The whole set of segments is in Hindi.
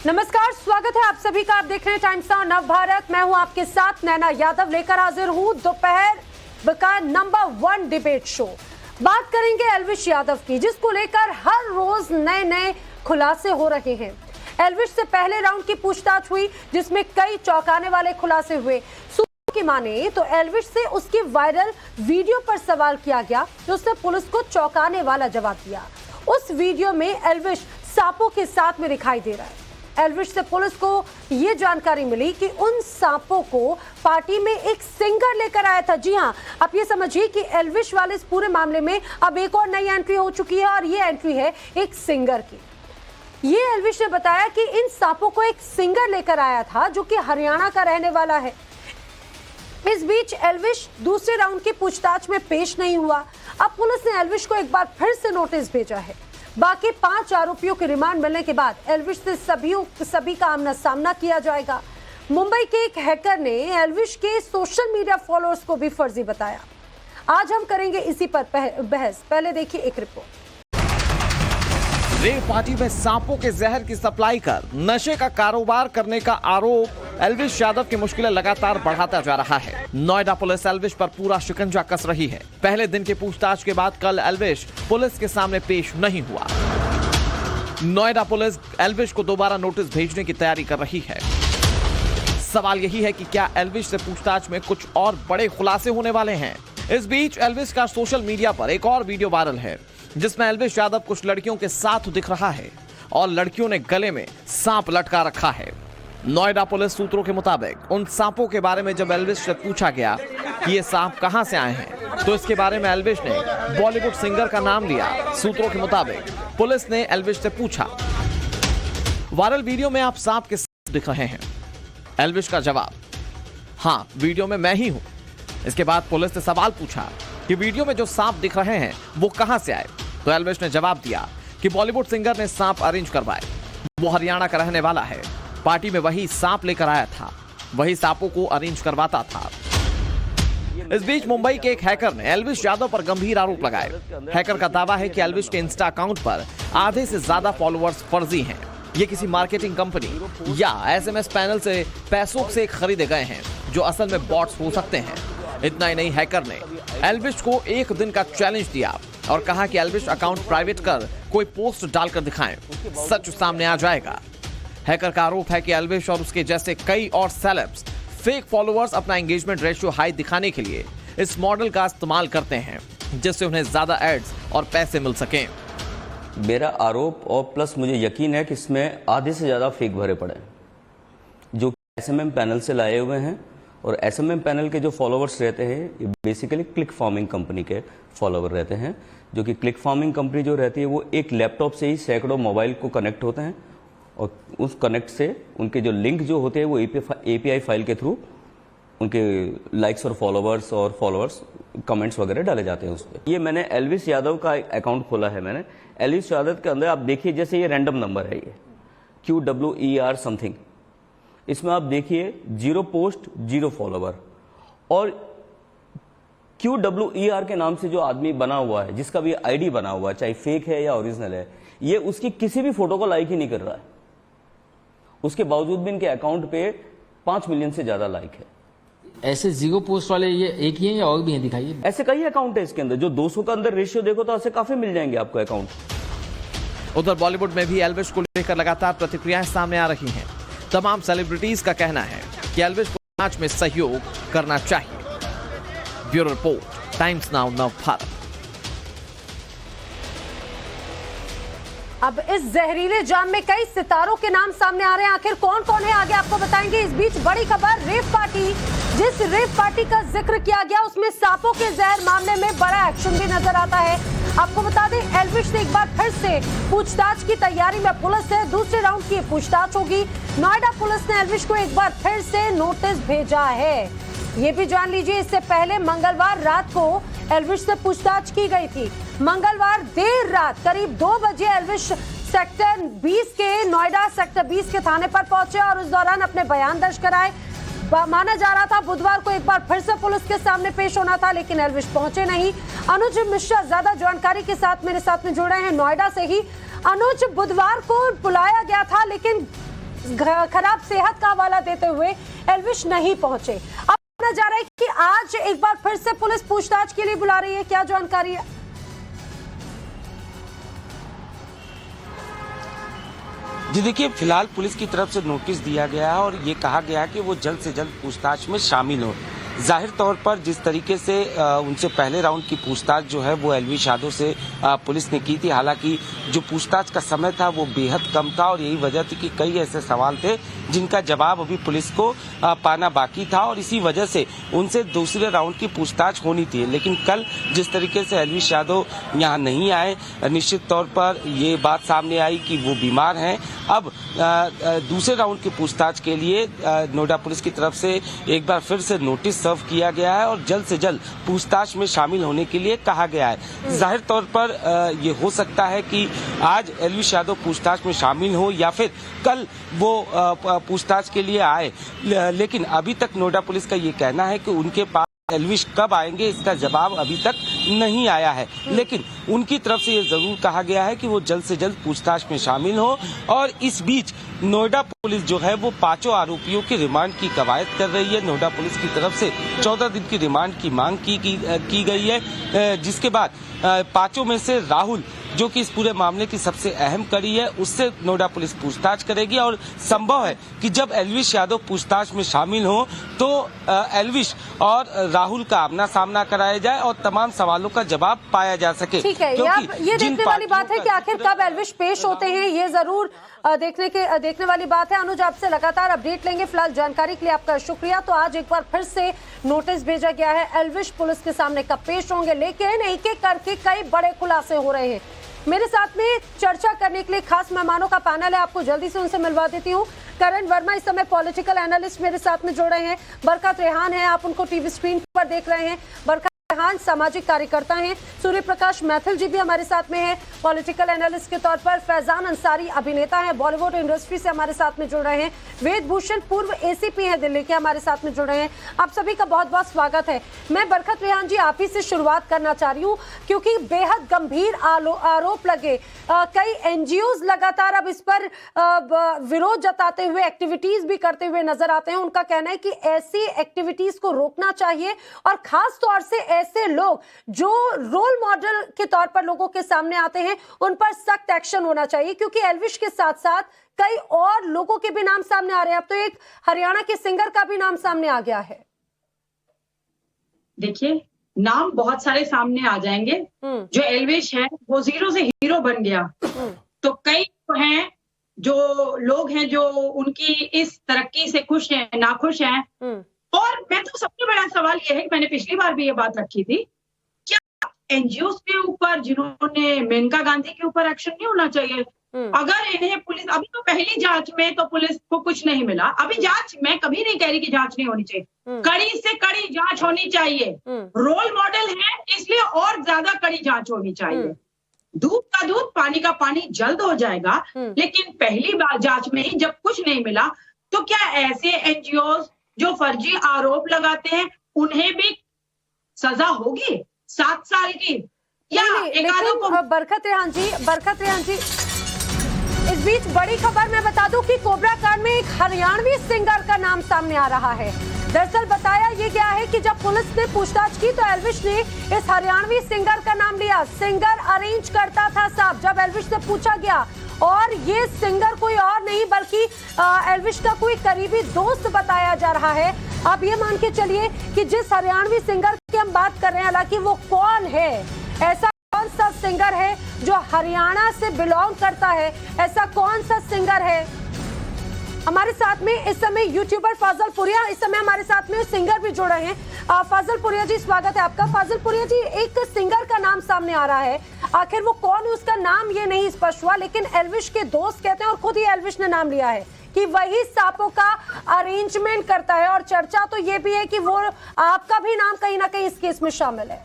नमस्कार, स्वागत है आप सभी का। आप देख रहे हैं टाइम्स नाउ नव भारत। मैं हूं आपके साथ नैना यादव, लेकर हाजिर हूं दोपहर का नंबर 1 डिबेट शो। बात करेंगे एल्विश यादव की, जिसको लेकर हर रोज नए नए खुलासे हो रहे हैं। एल्विश से पहले राउंड की पूछताछ हुई, जिसमें कई चौंकाने वाले खुलासे हुए। सूत्रों की माने तो एल्विश से उसकी वायरल वीडियो पर सवाल किया गया, तो उसने पुलिस को चौंकाने वाला जवाब दिया। उस वीडियो में एल्विश सांपों के साथ में दिखाई दे रहा है। एल्विश से पुलिस को यह जानकारी मिली कि उन सांपों को पार्टी में एक सिंगर लेकर आया था। जी हां, आप ये समझिए कि एल्विश वाले इस पूरे मामले में अब एक और नई एंट्री हो चुकी है, और ये एंट्री है एक सिंगर की। ये एल्विश ने बताया कि इन सांपों को एक सिंगर लेकर आया था, जो कि हरियाणा का रहने वाला है। इस बीच एल्विश दूसरे राउंड की पूछताछ में पेश नहीं हुआ। अब पुलिस ने एल्विश को एक बार फिर से नोटिस भेजा है। बाकी 5 आरोपियों के रिमांड मिलने के बाद एल्विश से सभी का आमना सामना किया जाएगा। मुंबई के एक हैकर ने एल्विश के सोशल मीडिया फॉलोअर्स को भी फर्जी बताया। आज हम करेंगे इसी पर बहस। पहले देखिए एक रिपोर्ट। रेव पार्टी में सांपों के जहर की सप्लाई कर नशे का कारोबार करने का आरोप एल्विश यादव की मुश्किलें लगातार बढ़ाता जा रहा है। नोएडा पुलिस एल्विश पर पूरा शिकंजा कस रही है। पहले दिन की पूछताछ के बाद कल एल्विश पुलिस के सामने पेश नहीं हुआ। नोएडा पुलिस एल्विश को दोबारा नोटिस भेजने की तैयारी कर रही है। सवाल यही है कि क्या एल्विश से पूछताछ में कुछ और बड़े खुलासे होने वाले हैं। इस बीच एल्विश का सोशल मीडिया पर एक और वीडियो वायरल है, जिसमें एल्विश यादव कुछ लड़कियों के साथ दिख रहा है और लड़कियों ने गले में सांप लटका रखा है। नोएडा पुलिस सूत्रों के मुताबिक उन सांपों के बारे में जब एल्विश से पूछा गया कि ये सांप कहां से आए हैं, तो इसके बारे में एल्विश ने बॉलीवुड सिंगर का नाम लिया। सूत्रों के मुताबिक पुलिस ने एल्विश से पूछा, वायरल वीडियो में आप सांप के साथ दिख रहे हैं। एल्विश का जवाब, हाँ, वीडियो में मैं ही हूं। इसके बाद पुलिस ने सवाल पूछा कि वीडियो में जो सांप दिख रहे हैं वो कहां से आए, तो एल्विश ने जवाब दिया कि बॉलीवुड सिंगर ने सांप अरेंज करवाए। वो हरियाणा का रहने वाला है, पार्टी में वही सांप लेकर आया था, वही सांपों को अरेंज करवाता था। इस बीच मुंबई के एक हैकर ने एल्विश यादव पर गंभीर आरोप लगाए। हैकर का दावा है कि एल्विश के इंस्टा अकाउंट पर आधे से ज्यादा फॉलोअर्स फर्जी हैं। ये किसी मार्केटिंग कंपनी या एसएमएस पैनल से पैसों से खरीदे गए हैं, जो असल में बॉट्स हो सकते हैं। इतना ही नहीं, हैकर ने एल्विश को एक दिन का चैलेंज दिया और कहा कि एल्विश अकाउंट प्राइवेट कर कोई पोस्ट डालकर दिखाएं, सच सामने आ जाएगा। हैकर का आरोप है कि एल्विश और उसके जैसे कई और सेलेब्स फेक फॉलोअर्स अपना एंगेजमेंट रेशियो हाई दिखाने के लिए इस मॉडल का इस्तेमाल करते हैं, जिससे उन्हें ज्यादा एड्स और पैसे मिल सकें। मेरा आरोप और प्लस मुझे यकीन है कि इसमें आधे से ज्यादा फेक भरे पड़े हैं, जो एसएमएम पैनल से लाए हुए हैं। और एसएमएम पैनल के जो फॉलोअर्स रहते हैं, ये बेसिकली क्लिक फार्मिंग कंपनी के फॉलोअर रहते हैं, जो कि क्लिक फार्मिंग कंपनी जो रहती है वो एक लैपटॉप से ही सैकड़ों मोबाइल को कनेक्ट होते हैं, और उस कनेक्ट से उनके जो लिंक जो होते हैं वो एपीआई फाइल के थ्रू उनके लाइक्स और फॉलोअर्स कमेंट्स वगैरह डाले जाते हैं उस पर। ये मैंने एल्विश यादव का अकाउंट खोला है मैंने। एल्विश यादव के अंदर आप देखिए, जैसे ये रैंडम नंबर है, ये QWER समथिंग, इसमें आप देखिए 0 पोस्ट 0 फॉलोवर। और QWER के नाम से जो आदमी बना हुआ है, जिसका भी आईडी बना हुआ है, चाहे फेक है या ओरिजिनल है, ये उसकी किसी भी फोटो को लाइक ही नहीं कर रहा है। उसके बावजूद भी इनके अकाउंट पे 5 मिलियन से ज्यादा लाइक है। ऐसे 0 पोस्ट वाले ये एक ही है या और भी हैं? दिखाइए। ऐसे कई अकाउंट है इसके अंदर, जो 200 का अंदर रेशियो देखो तो ऐसे काफी मिल जाएंगे आपको अकाउंट। उधर बॉलीवुड में भी एल्विश को लेकर लगातार प्रतिक्रियाएं सामने आ रही हैं। तमाम सेलिब्रिटीज का कहना है कि एल्विश को जांच में सहयोग करना चाहिए। ब्यूरो रिपोर्ट, टाइम्स नाउ नव भारत। अब इस जहरीले जाम में कई सितारों के नाम सामने आ रहे हैं। आखिर कौन कौन है, आगे आपको बताएंगे। इस बीच बड़ी खबर, रेव पार्टी, जिस रेव पार्टी का जिक्र किया गया उसमें सांपों के जहर मामले में बड़ा एक्शन भी नजर आता है। आपको बता दें, एल्विश से एक बार फिर से पूछताछ की तैयारी में पुलिस है। दूसरे राउंड की पूछताछ होगी। नोएडा पुलिस ने एल्विश को एक बार फिर से नोटिस भेजा है। ये भी जान लीजिए, इससे पहले मंगलवार रात को एल्विश से पूछताछ की गई थी। मंगलवार देर रात करीब 2 बजे एल्विश सेक्टर 20 के नोएडा सेक्टर 20 के थाने पर पहुंचे और उस दौरान अपने बयान दर्ज कराए। माना जा रहा था बुधवार को एक बार फिर से पुलिस के सामने पेश होना था, लेकिन एल्विश पहुंचे नहीं। अनुज मिश्रा ज्यादा जानकारी के साथ मेरे साथ में जुड़ रहे हैं नोएडा से ही। अनुज, बुधवार को बुलाया गया था, लेकिन खराब सेहत का हवाला देते हुए एल्विश नहीं पहुंचे। अब माना जा रहा है कि आज एक बार फिर से पुलिस पूछताछ के लिए बुला रही है, क्या जानकारी है? जी देखिए, फिलहाल पुलिस की तरफ से नोटिस दिया गया है और ये कहा गया है कि वो जल्द से जल्द पूछताछ में शामिल हो। जाहिर तौर पर जिस तरीके से उनसे पहले राउंड की पूछताछ जो है वो एल्विश यादव से पुलिस ने की थी, हालांकि जो पूछताछ का समय था वो बेहद कम था और यही वजह थी कि कई ऐसे सवाल थे जिनका जवाब अभी पुलिस को पाना बाकी था और इसी वजह से उनसे दूसरे राउंड की पूछताछ होनी थी। लेकिन कल जिस तरीके से एल्विश यादव यहाँ नहीं आए, निश्चित तौर पर ये बात सामने आई कि वो बीमार हैं। अब दूसरे राउंड की पूछताछ के लिए नोएडा पुलिस की तरफ से एक बार फिर से नोटिस सर्व किया गया है और जल्द से जल्द पूछताछ में शामिल होने के लिए कहा गया है। जाहिर तौर पर ये हो सकता है कि आज एल्विश यादव पूछताछ में शामिल हो या फिर कल वो पूछताछ के लिए आए, लेकिन अभी तक नोएडा पुलिस का ये कहना है कि उनके पास एल्विश कब आएंगे इसका जवाब अभी तक नहीं आया है। लेकिन उनकी तरफ से ये जरूर कहा गया है कि वो जल्द से जल्द पूछताछ में शामिल हो और इस बीच नोएडा पुलिस जो है वो 5 आरोपियों की रिमांड की कवायद कर रही है। नोएडा पुलिस की तरफ से 14 दिन की रिमांड की मांग की गई है, जिसके बाद 5 में से राहुल जो कि इस पूरे मामले की सबसे अहम कड़ी है उससे नोएडा पुलिस पूछताछ करेगी और संभव है कि जब एल्विश यादव पूछताछ में शामिल हो तो एल्विश और राहुल का आमना सामना कराया जाए और तमाम सवालों का जवाब पाया जा सके। ठीक है, ये देखने वाली बात है कि आखिर कब एल्विश पेश होते हैं, ये जरूर देखने वाली बात है। अनुज, आपसे लगातार अपडेट लेंगे। फिलहाल जानकारी के लिए आपका शुक्रिया। तो आज एक बार फिर से नोटिस भेजा गया है, एल्विश पुलिस के सामने कब पेश होंगे, लेकिन एक एक करके कई बड़े खुलासे हो रहे हैं। मेरे साथ में चर्चा करने के लिए खास मेहमानों का पैनल है, आपको जल्दी से उनसे मिलवा देती हूँ। करण वर्मा इस समय पॉलिटिकल एनालिस्ट मेरे साथ में जुड़ रहे हैं। बरकत रेहान है, आप उनको टीवी स्क्रीन पर देख रहे हैं। बरकत रेहान सामाजिक कार्यकर्ता हैं। सूर्य प्रकाश मैथिल जी भी हमारे साथ में है, पॉलिटिकल एनालिस्ट के तौर पर। फैजान अंसारी अभिनेता है, बॉलीवुड इंडस्ट्री से हमारे साथ में जुड़ रहे हैं। वेद भूषण पूर्व एसीपी हैं दिल्ली के, हमारे साथ में जुड़ रहे हैं। आप सभी का बहुत बहुत स्वागत है। मैं बरकत रेहान जी आप ही से शुरुआत करना चाह रही हूँ, क्योंकि बेहद गंभीर आरोप लगे। कई एनजीओज लगातार अब इस पर विरोध जताते हुए एक्टिविटीज भी करते हुए नजर आते हैं। उनका कहना है कि ऐसी एक्टिविटीज को रोकना चाहिए और खास तौर से ऐसे लोग जो रोल मॉडल के तौर पर लोगों के सामने आते हैं उन पर सख्त एक्शन होना चाहिए, क्योंकि एल्विश के साथ साथ कई और लोगों के भी नाम सामने आ रहे हैं। अब तो एक हरियाणा के सिंगर का भी नाम सामने आ गया है। देखिए, नाम बहुत सारे सामने आ जाएंगे। जो एल्विश है वो जीरो से हीरो बन गया, तो कई हैं जो लोग हैं जो उनकी इस तरक्की से खुश हैं, नाखुश हैं। और मैं तो सबसे बड़ा सवाल यह है कि मैंने पिछली बार भी ये बात रखी थी, क्या एनजीओ के ऊपर जिन्होंने मेनका गांधी के ऊपर एक्शन नहीं होना चाहिए? अगर इन्हें पुलिस, अभी तो पहली जांच में तो पुलिस को कुछ नहीं मिला, अभी जांच, मैं कभी नहीं कह रही कि जांच नहीं होनी चाहिए, कड़ी से कड़ी जांच होनी चाहिए। रोल मॉडल है इसलिए और ज्यादा कड़ी जांच होनी चाहिए। दूध का दूध, पानी का पानी जल्द हो जाएगा, लेकिन पहली बार जांच में ही जब कुछ नहीं मिला तो क्या ऐसे एनजीओ जो फर्जी आरोप लगाते हैं उन्हें भी सजा होगी 7 साल की या लेकिन बरकत रेहान जी इस बीच बड़ी खबर मैं बता दूं कि कोबरा कांड में एक हरियाणवी सिंगर का नाम सामने आ रहा है। दरअसल बताया ये गया है कि जब पुलिस ने पूछताछ की तो एल्विश ने इस हरियाणवी सिंगर का नाम लिया। सिंगर अरेंज करता था साहब, जब एल्विश से पूछा गया, और ये सिंगर कोई और नहीं बल्कि एल्विश का कोई करीबी दोस्त बताया जा रहा है। आप ये मान के चलिए कि जिस हरियाणवी सिंगर की हम बात कर रहे हैं, हालांकि वो कौन है, ऐसा कौन सा सिंगर है जो हरियाणा से बिलोंग करता है, ऐसा कौन सा सिंगर है? हमारे साथ में इस समय यूट्यूबर फाजल पुरिया, इस समय हमारे साथ में सिंगर भी जुड़ रहे हैं। फाजल पुरिया जी स्वागत है आपका। फाजल पुरिया जी, एक सिंगर का नाम सामने आ रहा है, आखिर वो कौन है उसका नाम ये नहीं स्पष्ट हुआ, लेकिन एल्विश के दोस्त कहते हैं और खुद ही एल्विश ने नाम लिया है कि वही सांपों का अरेंजमेंट करता है, और चर्चा तो ये भी है कि वो आपका भी नाम कहीं ना कहीं इस केस में शामिल है।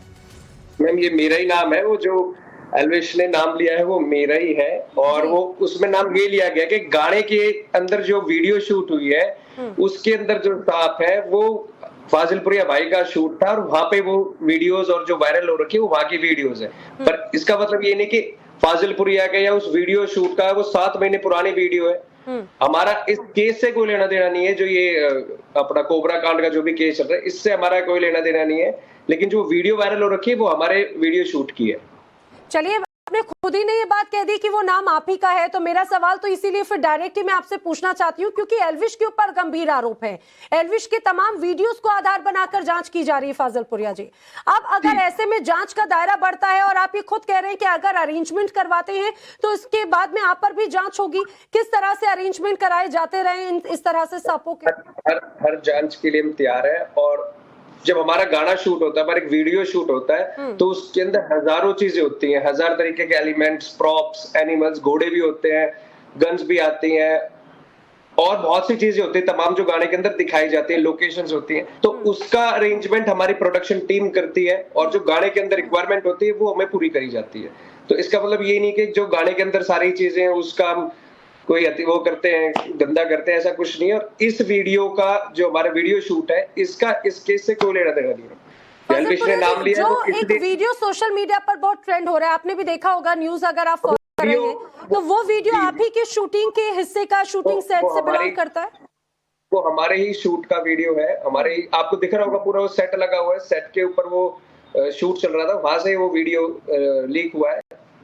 मैम, ये मेरा ही नाम है, वो जो एल्विश ने नाम लिया है वो मेरा ही है, और वो उसमें नाम ये लिया गया कि गाने के अंदर जो वीडियो शूट हुई है उसके अंदर जो सांप है वो फाजिलपुरिया भाई का शूट था, और वहां पे वो वीडियोस और जो वायरल हो रखी है वो वहां की वीडियोस है। पर इसका मतलब ये नहीं कि फाजिलपुरिया का या उस वीडियो शूट का, वो 7 महीने पुरानी वीडियो है, हमारा इस केस से कोई लेना देना नहीं है, जो ये अपना कोबरा कांड का जो भी केस चल रहा है, इससे हमारा कोई लेना देना नहीं है। लेकिन जो वीडियो वायरल हो रखी है वो हमारे वीडियो शूट की है। चलिए, आपने खुद ही ने ये बात कह दी कि वो नाम आप ही का है, तो मेरा सवाल तो इसीलिए फिर डायरेक्ट ही मैं आपसे पूछना चाहती हूँ, क्योंकि एल्विश के ऊपर गंभीर आरोप है। एल्विश के तमाम वीडियोस को आधार बनाकर जांच की जा रही है फाजलपुरिया जी। अब अगर ऐसे में जांच का दायरा बढ़ता है और आप ये खुद कह रहे हैं कि अगर अरेंजमेंट करवाते हैं तो इसके बाद में आप पर भी जांच होगी, किस तरह से अरेंजमेंट कराए जाते रहे इस तरह से सांपों के? हर जांच के लिए हम तैयार है। और जब हमारा गाना शूट होता है, हमारा एक वीडियो शूट होता है, तो उसके अंदर हजारों चीजें होती हैं, 1000 तरीके के एलिमेंट्स, प्रॉप्स, एनिमल्स, घोड़े भी होते हैं, गन्स भी आती हैं और बहुत सी चीजें होती है तमाम जो गाने के अंदर दिखाई जाती है, लोकेशंस होती हैं। तो उसका अरेंजमेंट हमारी प्रोडक्शन टीम करती है और जो गाने के अंदर रिक्वायरमेंट होती है वो हमें पूरी करी जाती है। तो इसका मतलब ये नहीं कि जो गाने के अंदर सारी चीजें हैं उसका हम कोई वो करते हैं, गंदा करते हैं, ऐसा कुछ नहीं है। और इस वीडियो का जो हमारा वीडियो शूट है, इसका इस केस से कोई लेना देना नहीं है। एल्विश ने नाम लिया जो एक वीडियो सोशल मीडिया पर बहुत ट्रेंड हो रहा है, आपने भी देखा होगा, न्यूज अगर आप फॉलो कर रहे हैं तो वो वीडियो आप ही के शूटिंग के हिस्से का, शूटिंग सेट से बिलोंग करता है? वो हमारे ही शूट का वीडियो है, हमारे ही, आपको दिख रहा होगा पूरा वो सेट लगा हुआ है, सेट के ऊपर वो शूट चल रहा था, वहां से वो वीडियो लीक हुआ है।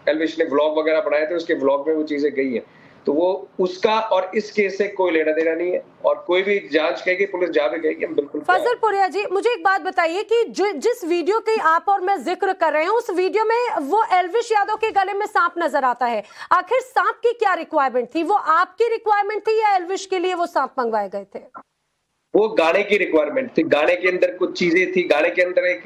एल्विश ने व्लॉग वगैरह बनाए थे, उसके व्लॉग में वो चीजें गई है। तो वो उसका और इस केस से कोई लेना देना नहीं है। और कोई भी जांच कहेगी, पुलिस जा भी कहेगी, हम बिल्कुल। फजलपुरिया जी, मुझे एक बात बताइए कि जिस वीडियो की आप और मैं जिक्र कर रहे हैं, उस वीडियो में वो एल्विश यादव के गले में सांप नजर आता है। आखिर सांप की क्या रिक्वायरमेंट थी? वो आपकी रिक्वायरमेंट थी या एल्विश के लिए वो सांप मंगवाए गए थे? वो गाने की रिक्वायरमेंट थी। गाने के अंदर कुछ चीजें थी, गाने के अंदर एक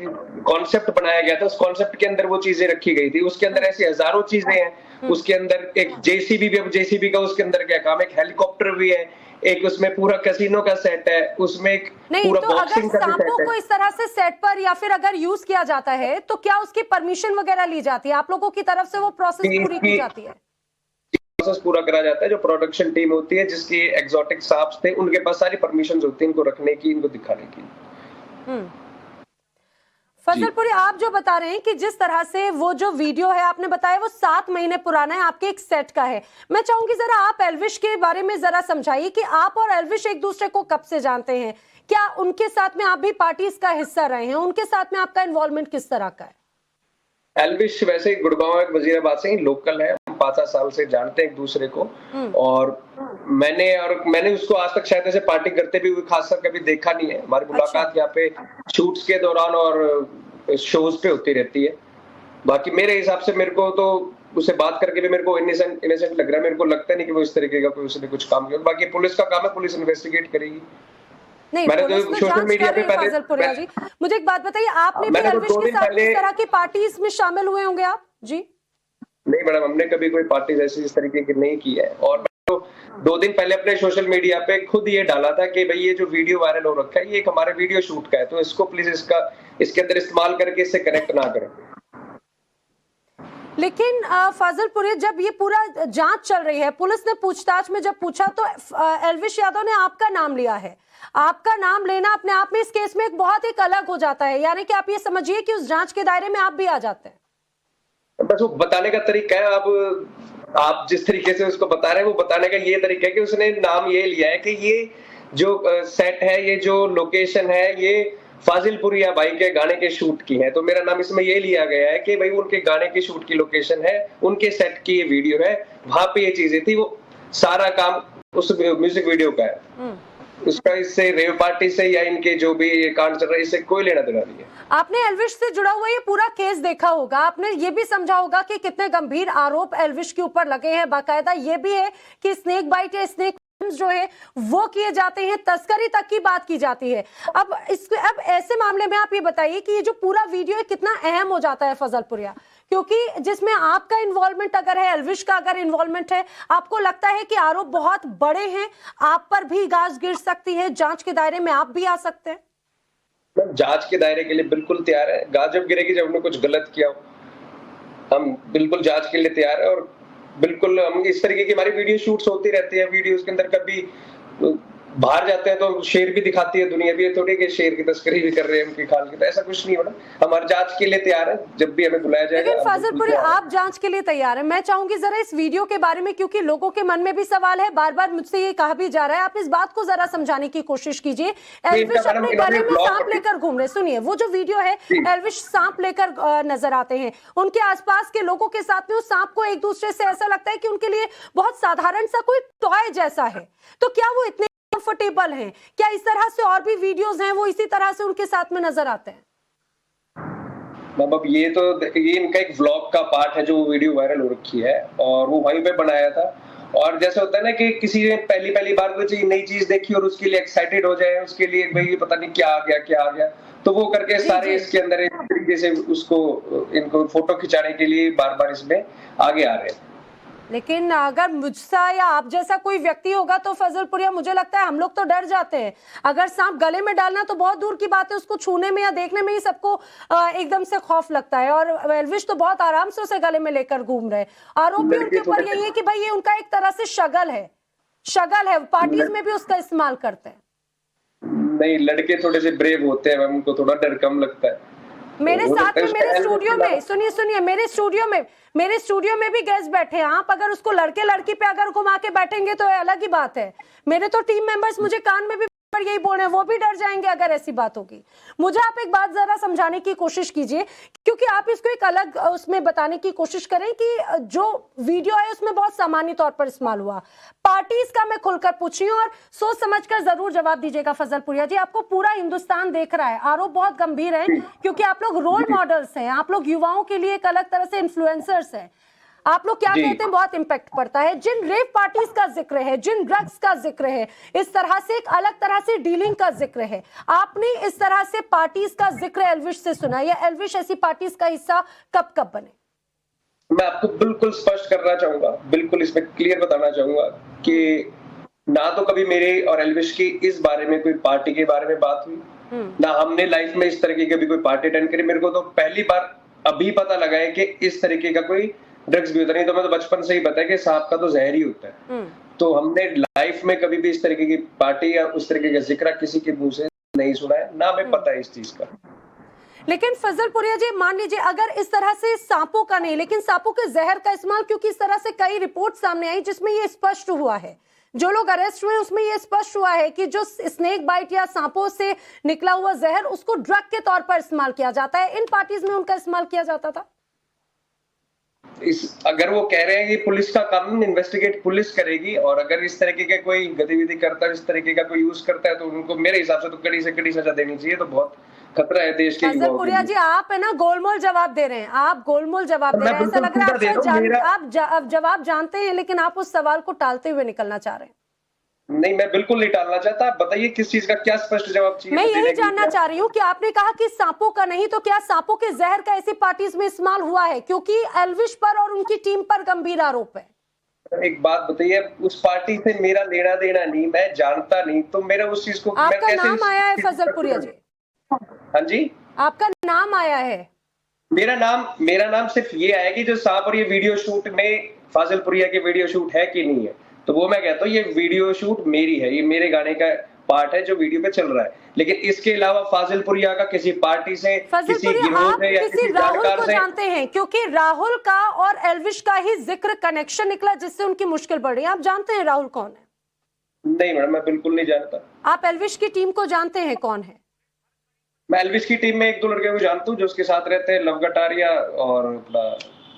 कॉन्सेप्ट बनाया गया था, उस कॉन्सेप्ट के अंदर वो चीजें रखी गई थी। उसके अंदर ऐसी हजारों चीजें हैं। उसके अंदर एक जेसीबी भी, अब जेसीबी का उसके अंदर क्या काम, एक हेलीकॉप्टर भी है, एक उसमें पूरा कैसीनो का सेट है, उसमें एक पूरा तो बॉक्सिंग का अगर सेट सांपों है। को इस तरह से सेट पर या फिर अगर यूज किया जाता है तो क्या उसकी परमिशन वगैरह ली जाती है? आप लोगों की तरफ से वो प्रोसेस पूरी की जाती है? प्रोसेस पूरा करा जाता है। जो प्रोडक्शन टीम होती है, जिसकी एक्सोटिक सांप्स थे, उनके पास सारी परमिशंस होती है इनको रखने की, इनको दिखाने की। फजलपुरी, आप जो बता रहे हैं कि जिस तरह से वो जो वीडियो है आपने बताया वो 7 महीने पुराना है, आपके एक सेट का है। मैं चाहूंगी जरा आप एल्विश के बारे में जरा समझाइए कि आप और एल्विश एक दूसरे को कब से जानते हैं? क्या उनके साथ में आप भी पार्टीज का हिस्सा रहे हैं? उनके साथ में आपका इन्वॉल्वमेंट किस तरह का है? एल्विश वैसे ही गुड़गांव, एक वजीराबाद से ही लोकल है, हम 5-7 साल से जानते हैं एक दूसरे को। और मैंने उसको आज तक शायद ऐसे पार्टी करते भी खासकर कभी देखा नहीं है। हमारी मुलाकात यहाँ पे शूट्स के दौरान और शोज पे होती रहती है। बाकी मेरे हिसाब से मेरे को तो उससे बात करके भी मेरे को इनोसेंट लग रहा है। मेरे को लगता नहीं कि वो इस तरीके का कोई उसने कुछ काम किया। बाकी पुलिस का काम है, पुलिस इन्वेस्टिगेट करेगी। नहीं, पुलिस तो सोशल मीडिया पे फजलपुरिया जी, मुझे एक बात बताइए, आपने भी एल्विश के साथ इस तरह की पार्टीज में शामिल हुए होंगे आप जी? नहीं मैडम, हमने कभी कोई पार्टी ऐसी इस तरीके की नहीं की है। और तो 2 दिन पहले अपने सोशल मीडिया पे खुद ये डाला था कि भाई ये जो वीडियो वायरल हो रखा है, ये एक हमारे वीडियो शूट का है, तो इसको प्लीज इसके अंदर इस्तेमाल करके इससे कनेक्ट ना करें। लेकिन फजलपुरी, जब ये पूरा जांच चल रही है, पुलिस ने पूछताछ में जब पूछा तो एल्विश यादव ने आपका नाम लिया है। आपका नाम लेना अपने आप में इस केस में एक बहुत एक अलग हो जाता है, यानी कि आप ये समझिए कि उस जांच के दायरे में आप भी आ जाते हैं। बस वो बताने का तरीका है। अब आप जिस तरीके से उसको बता रहे हैं, वो बताने का ये तरीका है कि उसने नाम ये लिया है कि ये जो सेट है, ये जो लोकेशन है, ये फाजिलपुरिया भाई के गाने के शूट की है। तो मेरा नाम इसमें ये लिया गया है कि भाई उनके गाने के शूट की लोकेशन है, उनके सेट की ये वीडियो है, वहां पे ये चीजें थी। वो सारा काम उस म्यूजिक वीडियो का है। उसका इससे रेव पार्टी से या इनके जो भी कांड चल रहा है, इससे कोई लेना देना नहीं है। आपने एल्विश से जुड़ा हुआ ये पूरा केस देखा होगा, आपने ये भी समझा होगा कि कितने गंभीर आरोप एल्विश के ऊपर लगे हैं। बाकायदा ये भी है कि स्नेक बाइट या स्नेक जो है वो किए जाते हैं, तस्करी तक की बात की जाती है। अब ऐसे मामले में आप ये बताइए कि ये जो पूरा वीडियो है कितना अहम हो जाता है फजलपुरिया, क्योंकि जिसमें आपका इन्वॉल्वमेंट अगर है, एल्विश का अगर इन्वॉल्वमेंट है, आपको लगता है कि आरोप बहुत बड़े हैं, आप पर भी गाज गिर सकती है, जांच के दायरे में आप भी आ सकते हैं? जांच के दायरे के लिए बिल्कुल तैयार है। गाज जब गिरेगी जब हमने कुछ गलत किया, हम बिल्कुल जांच के लिए तैयार है। और बिल्कुल हम इस तरीके की हमारी वीडियो शूट्स होती रहती है। वीडियोस के अंदर कभी बाहर जाते हैं तो शेर भी दिखाती है दुनिया भी, ये थोड़ी कि शेर की तस्करी भी कर रहे हैं उनकी खाल की, तो ऐसा कुछ नहीं मैडम। हमारी जांच के लिए तैयार है, जब भी हमें बुलाया जाएगा। लेकिन फाजिलपुरी, आप जांच के लिए तैयार है। मैं चाहूंगी जरा इस वीडियो के बारे में, क्योंकि लोगों के मन में भी सवाल है, बार बार मुझसे ये कहा भी जा रहा है, आप इस बात को जरा समझाने की कोशिश कीजिए। एल्विश अपने गले में सांप लेकर घूम रहे, सुनिए वो जो वीडियो है, एल्विश सांप लेकर नजर आते हैं, उनके आसपास के लोगों के साथ में उस सांप को एक दूसरे से ऐसा लगता है कि उनके लिए बहुत साधारण सा कोई टॉय जैसा है। तो क्या वो इतने कंफर्टेबल हैं? क्या इस तरह से और भी वीडियोस हैं वो इसी तरह से उनके साथ में नजर आते हैं? अब ये इनका एक व्लॉग का पार्ट है जो वीडियो वायरल हो रखी है और वो वहीं पे बनाया था। और जैसे होता है ना कि किसी ने पहली बार कोई नई चीज देखी और उसके लिए एक्साइटेड हो जाए, उसके लिए भाई पता नहीं क्या आ गया, तो वो करके सारे इसके अंदर एक तरीके से इनको फोटो खिंचाने के लिए बार इसमें आगे आ रहे हैं। लेकिन अगर मुझसा या आप जैसा कोई व्यक्ति होगा तो फजलपुरिया, मुझे लगता है हम लोग तो डर जाते हैं। अगर सांप गले में डालना तो बहुत दूर की बात है, उसको छूने में या देखने में ही सबको एकदम से खौफ लगता है। और एल्विश तो बहुत आराम से उसे गले में लेकर घूम रहे। आरोप भी उनके ऊपर यही है कि भाई ये उनका एक तरह से शगल है, पार्टीज में भी उसका इस्तेमाल करते हैं। नहीं, लड़के थोड़े से ब्रेव होते हैं, उनको थोड़ा डर कम लगता है। मेरे साथ में मेरे स्टूडियो में सुनिए मेरे स्टूडियो में भी गेस्ट बैठे हैं। आप अगर उसको लड़के लड़की पे अगर घुमा के बैठेंगे तो अलग ही बात है। मेरे तो टीम मेंबर्स मुझे कान में भी यही बोल रहे हैं, वो भी डर जाएंगे अगर ऐसी बात होगी। मुझे आप एक बात जरा समझाने की कोशिश कीजिए, क्योंकि आप इसको एक अलग उसमें बताने की कोशिश करें कि जो वीडियो है उसमें बहुत सामान्य तौर पर इस्तेमाल हुआ। पार्टीज का मैं खुलकर पूछ रही हूँ और सोच समझकर जरूर जवाब दीजिएगा फजलपुरिया जी। आपको पूरा हिंदुस्तान देख रहा है, आरोप बहुत गंभीर है, क्योंकि आप लोग रोल मॉडल्स हैं, आप लोग युवाओं के लिए एक अलग तरह से इन्फ्लुएंसर्स हैं। आप लोग क्या कहते हैं, बहुत इंपैक्ट पड़ता है। जिन रेव पार्टीज का जिक्र है, जिन ड्रग्स का जिक्र है, इस तरह से एक अलग तरह से डीलिंग का जिक्र है, आपने इस तरह से पार्टीज का जिक्र एल्विश से सुना, या एल्विश ऐसी पार्टीज का हिस्सा कब बने? मैं आपको बिल्कुल स्पष्ट करना चाहूंगा, बिल्कुल इसमें क्लियर बताना चाहूंगा कि ना तो कभी मेरे और एल्विश की इस बारे में कोई पार्टी के बारे में बात हुई, ना हमने लाइफ में इस तरह की कभी कोई पार्टी अटेंड करी। मेरे को तो पहली बार अभी पता लगा है कि इस तरीके का कोई ड्रग्स भी होता नहीं, तो मैं तो बचपन से ही पता है कि सांप का तो जहर ही होता है। तो हमने लाइफ में कभी भी इस तरीके की पार्टी या उस तरीके का जिक्र किसी के मुंह से नहीं सुना है, ना हमें पता है इस चीज का। लेकिन फजलपुरिया जी, मान लीजिए अगर इस तरह से सांपों का नहीं, लेकिन सांपों के जहर का इस्तेमाल, क्योंकि इस तरह से कई रिपोर्ट सामने आई जिसमें ये स्पष्ट हुआ है, जो लोग अरेस्ट हुए उसमें ये स्पष्ट हुआ है कि जो स्नेक बाइट या सांपों से निकला हुआ जहर, उसको ड्रग के तौर पर इस्तेमाल किया जाता है। इन पार्टीज में उनका इस्तेमाल किया जाता था। अगर वो कह रहे हैं कि पुलिस का काम इन्वेस्टिगेट पुलिस करेगी, और अगर इस तरीके के कोई गतिविधि करता है, इस तरीके का कोई यूज करता है, तो उनको मेरे हिसाब से तो कड़ी से कड़ी सजा देनी चाहिए। तो बहुत खतरा है देश के युवाओं के लिए। जी, आप है ना गोलमोल जवाब दे रहे हैं, आप गोलमोल जवाब दे रहे हैं। ऐसा लग रहा है आप जवाब जानते हैं, लेकिन आप उस सवाल को टालते हुए निकलना चाह रहे हैं। नहीं, मैं बिल्कुल नहीं टालना चाहता। आप बताइए किस चीज का क्या स्पष्ट जवाब चाहिए? मैं यही जानना चाह रही हूँ कि आपने कहा कि सांपों का नहीं, तो क्या सांपों के जहर का ऐसी पार्टीज में इस्तेमाल हुआ है? क्योंकि एल्विश पर और उनकी टीम पर गंभीर आरोप है। एक बात बताइए, उस पार्टी से मेरा लेना देना नहीं, मैं जानता नहीं, तो मेरा उस चीज को आपका नाम आया है फजलपुरिया जी? हाँ जी, आपका नाम आया है? मेरा नाम सिर्फ ये आया कि जो सांप और ये वीडियो शूट में फाजिलपुरिया के वीडियो शूट है कि नहीं है, तो वो मैं कहता हूँ ये वीडियो शूट मेरी है, ये मेरे गाने का पार्ट है जो वीडियो पे चल रहा है। लेकिन इसके अलावा फाजिलपुरिया का किसी पार्टी से, किसी गिरोह से या किसी राहुल को जानते हैं? क्योंकि राहुल का और एल्विश का ही जिक्र कनेक्शन निकला जिससे उनकी मुश्किल बढ़ रही है। आप जानते हैं राहुल कौन है? नहीं मैडम, मैं बिल्कुल नहीं जानता। आप एल्विश की टीम को जानते हैं कौन है? मैं एल्विश की टीम में एक दो लड़के को जानता हूँ जो उसके साथ रहते हैं, लव गटारिया और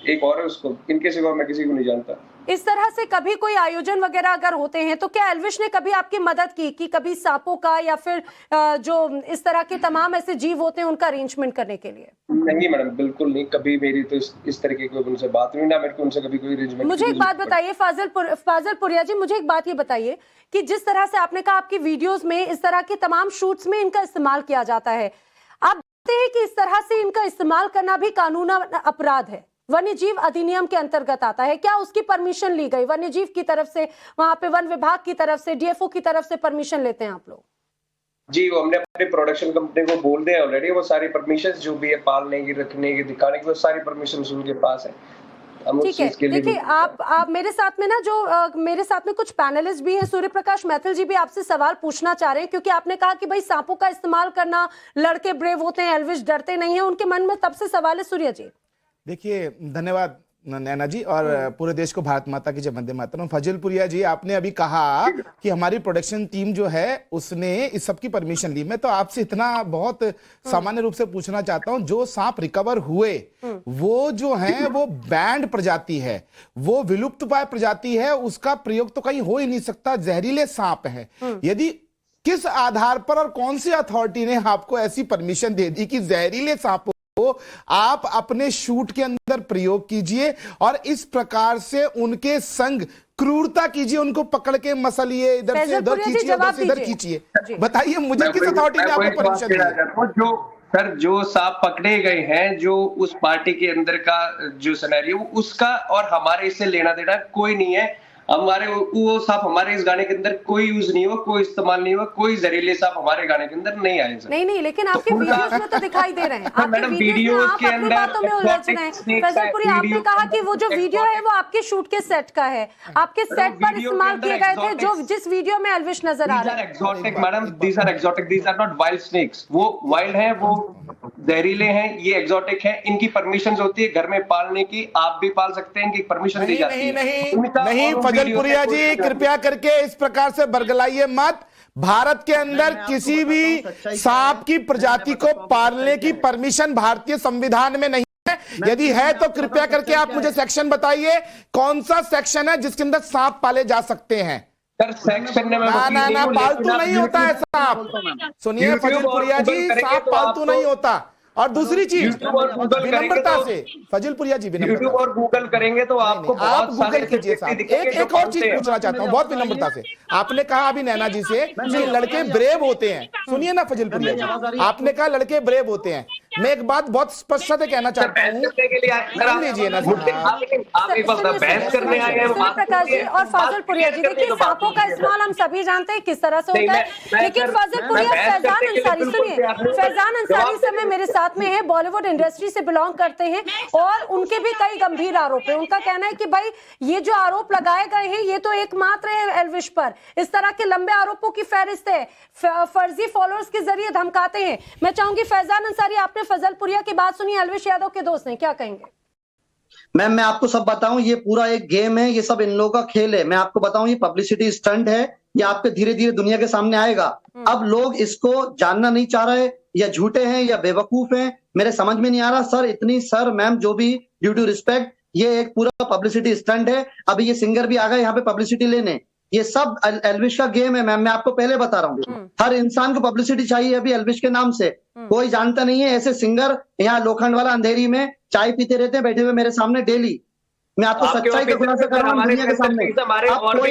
एक और है, उसको, इनके सिवा मैं किसी को नहीं जानता। इस तरह से कभी कोई आयोजन वगैरह अगर होते हैं तो क्या एल्विश ने कभी आपकी मदद की कि कभी सांपों का या फिर जो इस तरह के तमाम ऐसे जीव होते हैं उनका अरेंजमेंट करने के लिए? नहीं मैडम, बिल्कुल नहीं, कभी मेरी तो इस तरीके की उनसे बात नहीं, ना मेरे को उनसे कभी कोई अरेंजमेंट। मुझे एक बात बताइए फाजिलपुरिया जी, मुझे एक बात ये बताइए कि जिस तरह से आपने कहा आपकी वीडियोस में इस तरह के तमाम शूट्स में इनका इस्तेमाल किया जाता है, आप जानते हैं कि इस तरह से इनका इस्तेमाल करना भी कानूनी अपराध है, वन्य जीव अधिनियम के अंतर्गत आता है। क्या उसकी परमिशन ली गई वन्य जीव की तरफ से, वहां पे वन विभाग की तरफ से, डीएफओ की तरफ से परमिशन लेते हैं आप लोग? जी, वो हमने अपने प्रोडक्शन कंपनी को बोल दिया ऑलरेडी, वो सारी परमिशन जो भी है पालने की, रखने की, दिखाने की, वो सारी परमिशन उनके पास है। हम उस ठीक है, चीज के लिए देखिए आप मेरे साथ में ना जो मेरे साथ में कुछ पैनलिस्ट भी हैं, सूर्य प्रकाश मैथिल जी भी आपसे सवाल पूछना चाह रहे हैं, क्योंकि आपने कहा कि भाई सांपों का इस्तेमाल करना, लड़के ब्रेव होते हैं, एल्विश डरते नहीं है, उनके मन में तब से सवाल है। सूर्य जी देखिए, धन्यवाद नैना जी, और पूरे देश को भारत माता की जय, वंदे मातरम। फजलपुरिया जी, आपने अभी कहा कि हमारी प्रोडक्शन टीम जो है उसने इस सब की परमिशन ली। मैं तो आपसे इतना बहुत सामान्य रूप से पूछना चाहता हूं, जो सांप रिकवर हुए वो जो है वो बैंड प्रजाति है, वो विलुप्त पाय प्रजाति है, उसका प्रयोग तो कहीं हो ही नहीं सकता, जहरीले सांप है। यदि किस आधार पर और कौन सी अथॉरिटी ने आपको ऐसी परमिशन दे दी कि जहरीले सांपों आप अपने शूट के अंदर प्रयोग कीजिए और इस प्रकार से उनके संग क्रूरता कीजिए, उनको पकड़ के मसलिए, इधर से उधर खींचिए, उधर से इधर खींचिए। बताइए मुझे किस अथॉरिटी ने आपको परमिशन दी? सर, जो सांप पकड़े गए हैं, जो उस पार्टी के अंदर का जो सिनेरियो, उसका और हमारे इससे लेना देना कोई नहीं है। हमारे वो सांप हमारे इस गाने के अंदर कोई यूज नहीं हुआ, कोई इस्तेमाल नहीं हुआ, कोई जहरीले सांप हमारे गाने के अंदर नहीं आए सर। नहीं, लेकिन आपके वीडियोस में तो दिखाई दे रहे हैं, आपके वीडियोस के अंदर बातों में उलझ रहे हैं। फजलपुरी, आपने कहा कि वो जो वीडियो है वो आपके शूट के सेट का है, आपके सेट पर इस्तेमाल किए गए थे, जो जिस वीडियो में एल्विश नजर आ रहा है। Exotic madam, these are exotic, these are not wild snakes. वो वाइल्ड है, वो जहरीले हैं, ये एक्सोटिक है। इनकी परमिशन होती है घर में पालने की, आप भी पाल सकते हैं, इनकी परमिशन दी जाती है। नहीं फजलपुरिया जी, कृपया करके इस प्रकार से बरगलाइए मत। भारत के अंदर किसी भी सांप की प्रजाति को पालने की परमिशन भारतीय संविधान में नहीं है। यदि है तो कृपया करके आप मुझे सेक्शन बताइए, कौन सा सेक्शन है जिसके अंदर सांप पाले जा सकते हैं? सर, सेक्शन में ना पालतू नहीं होता है सांप। सुनिए फजलपुरिया जी, सांप पालतू नहीं होता। और दूसरी चीज, विनम्रता से फजलपुरिया जी, यूट्यूब और गूगल करेंगे तो आपको आप गूगल कीजिए साहब। एक और चीज पूछना चाहता हूँ बहुत विनम्रता से। आपने कहा अभी नैना जी से कि लड़के ब्रेव होते हैं, सुनिए ना फजलपुरिया जी, आपने कहा लड़के ब्रेव होते हैं। मैं एक बात बहुत स्पष्ट से कहना चाहता हूँ, लीजिए ना, बहस करने आए हैं प्रकाश जी और फजलपुरिया जी। देखिए, सांपों का इस्तेमाल हम सभी जानते हैं किस तरह से होता है, लेकिन फजलपुरिया, फैजान अंसारी, सुनिए, फैजान अंसारी इस समय मेरे साथ में है, बॉलीवुड इंडस्ट्री से बिलोंग करते हैं और उनके भी कई गंभीर आरोप हैं। उनका कहना है कि भाई ये जो आरोप लगाए गए हैं ये तो एकमात्र है एल्विश पर, इस तरह के लंबे आरोपों की फहरिस्त है, फर्जी फॉलोअर्स के जरिए धमकाते हैं। मैं चाहूंगी फैजान अंसारी, आपने फजलपुरिया की बात सुनी, एल्विश यादव के दोस्त हैं, क्या कहेंगे? मैम, मैं आपको सब बताऊं, ये पूरा एक गेम है, ये सब इन लोगों का खेल है। मैं आपको बताऊं, ये पब्लिसिटी स्टंट है, ये आपके धीरे धीरे दुनिया के सामने आएगा। अब लोग इसको जानना नहीं चाह रहे, या झूठे हैं या बेवकूफ हैं, मेरे समझ में नहीं आ रहा। सर मैम, जो भी, ड्यू टू रिस्पेक्ट, ये एक पूरा पब्लिसिटी स्टंट है। अभी ये सिंगर भी आ गए यहाँ पे पब्लिसिटी लेने, ये सब एल्विश का गेम है मैम। मैं आपको पहले बता रहा हूँ, हर इंसान को पब्लिसिटी चाहिए अभी एल्विश के नाम से। कोई जानता नहीं है, ऐसे सिंगर यहाँ लोखंड वाला अंधेरी में चाय पीते रहते हैं बैठे हुए मेरे सामने डेली। मैं आपको सच्चाई का खुलासा कर रहा हूँ दुनिया के सामने। अब कोई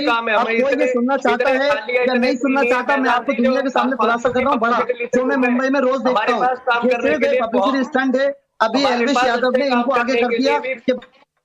ये सुनना चाहता है या नहीं सुनना चाहता, मैं आपको दुनिया के सामने खुलासा कर रहा हूँ बड़ा, जो मैं मुंबई में रोज देखता हूँ। ये सिर्फ एक पब्लिसिटी स्टंट है। अभी एल्विश यादव ने इनको आगे कर दिया कि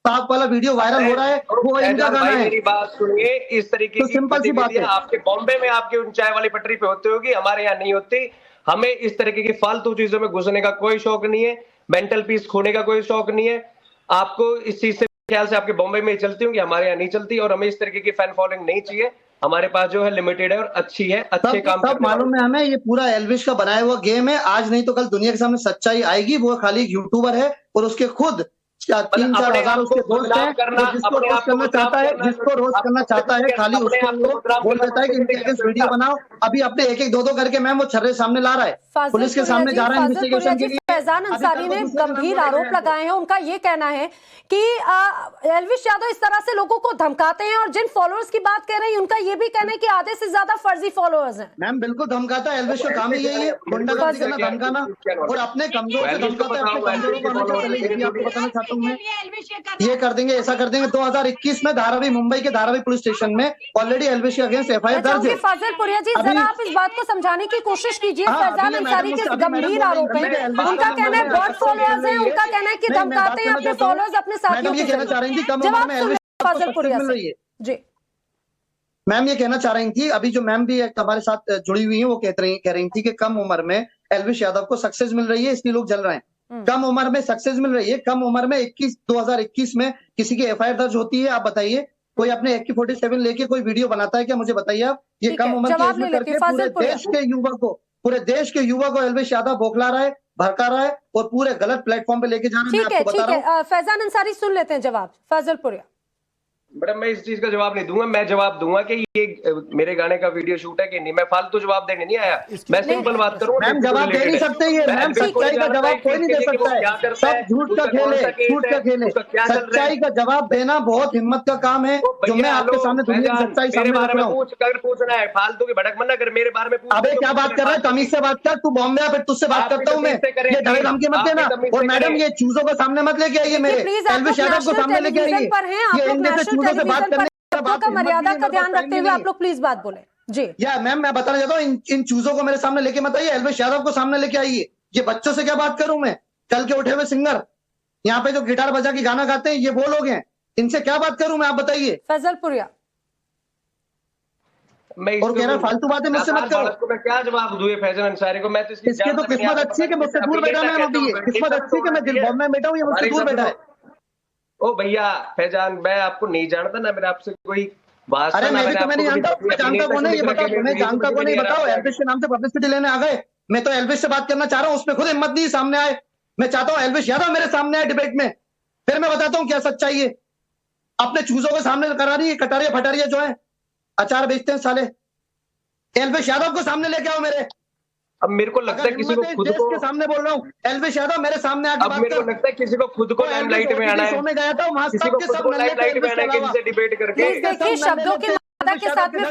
सांप वाला वीडियो वायरल हो रहा है, वो इनका गाना है। मेरी बात सुनिए, इस तरीके तो सिंपल सी बात है, आपके बॉम्बे में आपके उन चाय वाली पटरी पे होती होगी, हमारे यहाँ नहीं होती। हमें इस तरीके की फालतू चीजों में घुसने का कोई शौक नहीं है, मेंटल पीस खोने का कोई शौक नहीं है। आपको इस चीज से ख्याल से आपके बॉम्बे में चलती होंगी, हमारे यहाँ नहीं चलती, और हमें इस तरीके की फैन फॉलोइंग नहीं चाहिए। हमारे पास जो है लिमिटेड है और अच्छी है, अच्छे काम सब मालूम है हमें। ये पूरा एल्विश का बनाया हुआ गेम है, आज नहीं तो कल दुनिया के सामने सच्चाई आएगी। वो खाली यूट्यूबर है और उसके खुद 3-4 हजार उसके दोस्त हैं, जिसको रोज करना चाहता है, खाली उसको बोल देता है कि इनके अगेंस्ट वीडियो बनाओ। अभी अपने एक 2 करके मैम वो छर्रे सामने ला रहा है, पुलिस के सामने जा रहा है इन्वेस्टिगेशन के लिए। फैजान अंसारी ने गंभीर आरोप लगाए हैं। उनका ये कहना है कि एल्विश यादव इस तरह से लोगों को धमकाते हैं, और जिन फॉलोअर्स की बात कह रहे हैं उनका ये भी कहना है कि आधे से ज्यादा फर्जी फॉलोअर्स हैं। मैम बिल्कुल धमकाता है, एल्विश का काम ही यही है, गुंडागर्दी करना, धमकाना, और अपने कमजोर से धमकाता है, अपने कमजोरों को हमेशा। पहले ये आपको बताना चाहता हूँ मैं, ये कर देंगे, ऐसा कर देंगे। 2021 में धारावी, मुंबई के धारावी पुलिस स्टेशन में ऑलरेडी एल्विश के अगेंस्ट एफआईआर दर्ज है। फजलपुरिया जी, जरा आप इस बात को समझाने की कोशिश कीजिए। फैजान अंसारी के गंभीर आरोप हैं, उनका कहना है बॉट फॉलोअर्स हैं, उनका कहना है कि धमकाते हैं अपने फॉलोअर्स, अपने साथियों को। कहना चाह रही थी कम उम्र में एल्विश फजलपुरिया मिल रही है जी। मैम ये कहना चाह रही थी, अभी जो मैम भी हमारे साथ जुड़ी हुई है, वो कह रही थी कि कम उम्र में एल्विश यादव को सक्सेस मिल रही है, इसलिए लोग जल रहे हैं। कम उम्र में सक्सेस मिल रही है। कम उम्र में 2021 में किसी की एफआईआर दर्ज होती है? आप बताइए, कोई अपने AK-47 लेके कोई वीडियो बनाता है क्या? मुझे बताइए आप। ये कम उम्र की एज में करके पूरे देश के युवा को एल्विश यादव बौखला रहा है, भड़का रहा है और पूरे गलत प्लेटफॉर्म पे लेके जा रहा है। मैं आपको बता रहा हूँ। फैजान अंसारी सुन लेते हैं जवाब। फाजिलपुरिया। मैडम मैं इस चीज का जवाब नहीं दूंगा। मैं जवाब दूंगा कि ये मेरे गाने का वीडियो शूट है कि नहीं। मैं फालतू जवाब देने नहीं आया, मैं सिंपल बात करूंगा। मैम जवाब दे नहीं सकते, ये मैम सच्चाई का जवाब कोई नहीं दे सकता है। सब झूठ का खेल है, झूठ का खेल है। सच्चाई का जवाब देना बहुत हिम्मत का काम है, जो मैं आपके सामने दुनिया की सच्चाई सामने रख रहा हूँ। पूछना है फालतू की भड़क मत कर मेरे बारे में। अबे क्या बात कर रहा है? तमीज से बात कर। तू बॉम्बे फिर तुझसे बात करता हूँ मैं। ये ढड़े धमकी मत देना। और मैडम ये चूजों को सामने मत लेके आइए, मेरे एल्विश यादव को सामने लेके आइए। ये इनमें से चूजों से बात करने का मर्यादा का ध्यान रखते हुए आप लोग प्लीज बात बोले जी। या मैम मैं बताना चाहता हूँ, इन चूजों को मेरे सामने लेके मत आइए, एल्विश यादव को सामने लेके आइए। ये बच्चों से क्या बात करूं मैं? कल के उठे हुए सिंगर यहाँ पे जो गिटार बजा के गाना गाते हैं, ये वो लोग हैं। इनसे क्या बात करूं मैं? आप बताइए। फजलपुरिया। और कह रहा फालतू बातें मुझसे मत करो। मैं क्या जवाब दूं फैजल अंसारी को? मैं तो इसकी तो किस्मत अच्छी है कि मुझसे दूर बैठा मैम। अभी ये किस्मत अच्छी है कि मैं दिल बॉम्बे में बैठा हूँ, ये मुझसे दूर बैठा है। ओ भैया फैजान, मैं आपको नहीं जानता ना, मेरा आपसे कोई बात। अरे मैं भी तुम्हें नहीं जानता, मैं जानता कौन है ये बताओ। तुम्हें जानता कौन है ये बताओ। एल्विश के नाम से पब्लिसिटी लेने आ गए। मैं तो एल्विश से बात करना चाह रहा हूँ, उसमें खुद हिम्मत नहीं सामने आए। मैं चाहता हूँ एल्विश यादव मेरे सामने आए डिबेट में, फिर मैं बताता हूँ क्या सच्चाई है। अपने चूजों के सामने करा रही है, कटारिया फटारिया जो है अचार बेचते हैं साले। एल्विश यादव को सामने लेके आओ मेरे। अब मेरे को लगता है किसी को खुद को के सामने बोल रहा हूँ, एल्विश यादव मेरे सामने आके बात कर। मेरे को लगता है किसी को खुद को लाइमलाइट में आना है। मैं गया था वहां किसी को खुद को लाइमलाइट में आना है, किसी से डिबेट करके। देखिए शब्दों की मर्यादा के साथ में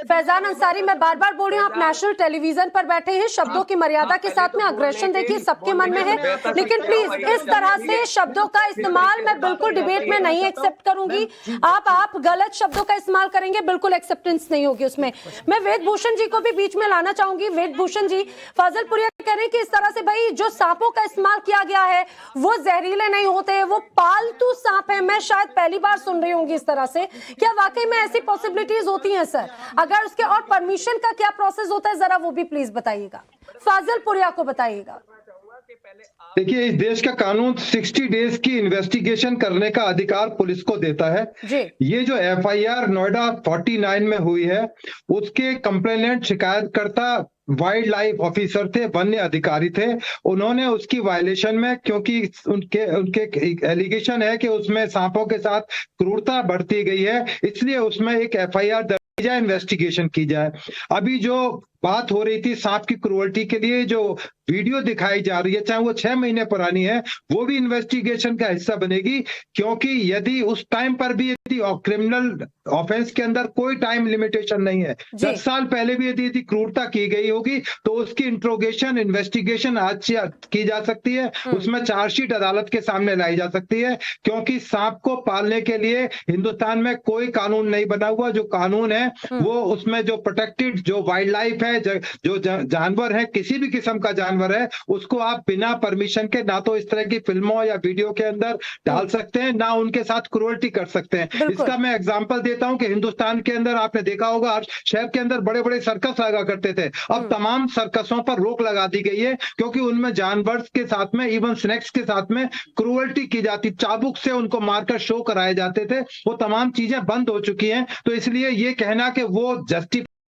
फैजान अंसारी मैं बार बार बोल रही हूँ, आप नेशनल टेलीविजन पर बैठे हैं। शब्दों की मर्यादा के साथ में अग्रेशन देखिए सबके मन में है, लेकिन प्लीज इस तरह से शब्दों का इस्तेमाल मैं बिल्कुल डिबेट में नहीं एक्सेप्ट करूंगी। आप गलत शब्दों का इस्तेमाल करेंगे, बिल्कुल एक्सेप्टेंस नहीं होगी उसमें। मैं वेद भूषण जी को भी बीच में लाना चाहूंगी। वेद भूषण जी, फाजिलपुरिया कह रहे हैं कि इस तरह से भाई जो सांपों का इस्तेमाल किया गया है वो जहरीले नहीं होते, वो पालतू सांप है। मैं शायद पहली बार सुन रही होंगी इस तरह से। क्या वाकई में ऐसी पॉसिबिलिटीज होती हैं सर? अगर उसके और परमिशन का क्या प्रोसेस होता है जरा वो भी प्लीज बताइएगा। फाजिलपुरिया को बताइएगा। देखिए इस देश का कानून 60 डेज की इन्वेस्टिगेशन करने का अधिकार पुलिस को देता है जी। ये जो FIR नोएडा 49 में हुई है, उसके कंप्लेनेंट शिकायतकर्ता वाइल्ड लाइफ ऑफिसर थे, वन्य अधिकारी थे। उन्होंने उसकी वायलेशन में, क्योंकि उनके एलिगेशन है कि उसमें सांपों के साथ क्रूरता बरती गई है, इसलिए उसमें एक FIR दर्ज जाए, इन्वेस्टिगेशन की जाए। अभी जो बात हो रही थी सांप की क्रूरल्टी के लिए, जो वीडियो दिखाई जा रही है, चाहे वो 6 महीने पुरानी है, वो भी इन्वेस्टिगेशन का हिस्सा बनेगी। क्योंकि यदि उस टाइम पर भी यदि क्रिमिनल ऑफेंस के अंदर कोई टाइम लिमिटेशन नहीं है, 10 साल पहले भी यदि क्रूरता की गई होगी तो उसकी इंट्रोगेशन इन्वेस्टिगेशन आज से की जा सकती है, उसमें चार्जशीट अदालत के सामने लाई जा सकती है। क्योंकि सांप को पालने के लिए हिंदुस्तान में कोई कानून नहीं बना हुआ। जो कानून है वो उसमें जो प्रोटेक्टेड जो वाइल्ड लाइफ है, जो जानवर है, किसी भी किस्म का जानवर है, उसको आप बिना परमिशन के ना तो इस तरह की फिल्मों या वीडियो के अंदर डाल सकते हैं, ना उनके साथ क्रूरल्टी कर सकते हैं। इसका मैं एग्जांपल देता हूं कि हिंदुस्तान के अंदर आपने देखा होगा हर शहर के अंदर बड़े बड़े सर्कस लगा करते थे। अब तमाम सर्कसों पर रोक लगा दी गई है, क्योंकि उनमें जानवर के साथ में, इवन स्नेक्स के साथ में क्रूरल्टी की जाती, चाबुक से उनको मारकर शो कराए जाते थे। वो तमाम चीजें बंद हो चुकी हैं। तो इसलिए ये कहना कि वो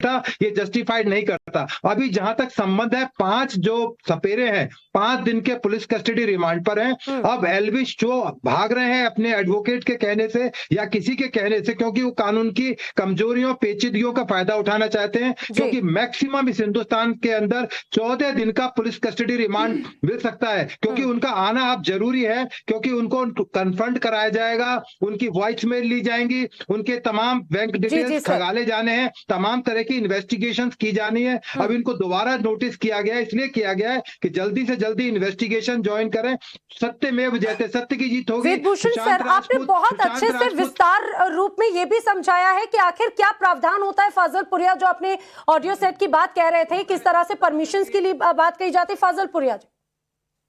ये जस्टिफाइड नहीं करता। अभी जहां तक संबंध है, 5 जो सपेरे हैं 5 दिन के पुलिस कस्टडी रिमांड पर हैं। अब एल्विश जो भाग रहे हैं अपने एडवोकेट के कहने से या किसी के कहने से, क्योंकि वो कानून की कमजोरियों पेचीदगियों का फायदा उठाना चाहते हैं, क्योंकि मैक्सिमम इस हिंदुस्तान के अंदर 14 दिन का पुलिस कस्टडी रिमांड मिल सकता है। क्योंकि उनका आना अब जरूरी है, क्योंकि उनको कन्फ्रंट कराया जाएगा, उनकी वॉइस मेल ली जाएंगी, उनके तमाम बैंक डिटेल्स खंगाले जाने हैं, तमाम तरह की इन्वेस्टिगेशंस की जानी है। अब इनको दोबारा नोटिस किया गया है, इसलिए किया गया है कि जल्दी से जल्दी इन्वेस्टिगेशन ज्वाइन करें। सत्यमेव जयते, सत्य की जीत होगी। वेदभूषण सर, आपने बहुत अच्छे से विस्तार रूप में ये भी समझाया है कि आखिर क्या प्रावधान होता है। फाजिलपुरिया जो अपने ऑडियो सेट की बात कह रहे थे, किस तरह से परमिशंस के लिए बात कही जाती है, फाजिलपुरिया जी।